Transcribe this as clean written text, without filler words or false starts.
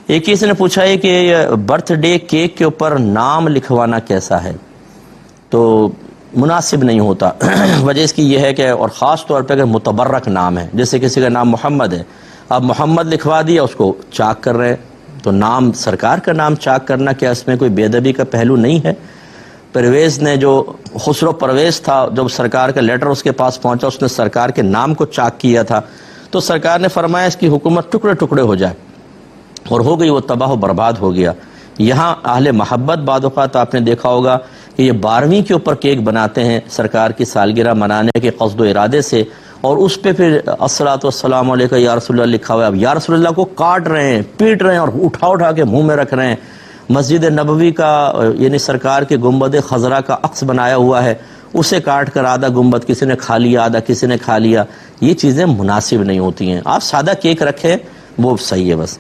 एक किसी ने पूछा है कि बर्थडे केक के ऊपर नाम लिखवाना कैसा है, तो मुनासिब नहीं होता। वजह इसकी यह है कि और ख़ास तौर पे अगर मुतबर्रक नाम है, जैसे किसी का नाम मोहम्मद है, अब मोहम्मद लिखवा दिया, उसको चाक कर रहे हैं, तो नाम सरकार का नाम चाक करना, क्या इसमें कोई बेअदबी का पहलू नहीं है? परवेज़ ने जो खुसरो परवेज़ था, जब सरकार का लेटर उसके पास पहुंचा, उसने सरकार के नाम को चाक किया था, तो सरकार ने फरमाया इसकी हुकूमत टुकड़े टुकड़े हो जाए, और हो गई, वो तबाह बर्बाद हो गया। यहाँ अहले मोहब्बत बाद औक़ात आपने देखा होगा कि ये 12वीं के ऊपर केक बनाते हैं सरकार की सालगिरह मनाने के क़स्द व इरादे से, और उस पर फिर अस्सलातु वस्सलामु अलैका या रसूलल्लाह लिखा हुआ है। अब या रसूलल्लाह को काट रहे हैं, पीट रहे हैं और उठा उठा के मुंह में रख रहे हैं। मस्जिद नबवी का यानी सरकार के गुंबद खजरा का अक्स बनाया हुआ है, उसे काट कर आधा गुंबद किसी ने खा लिया, आधा किसी ने खा लिया। ये चीज़ें मुनासिब नहीं होती हैं। आप सादा केक रखें, वो सही है बस।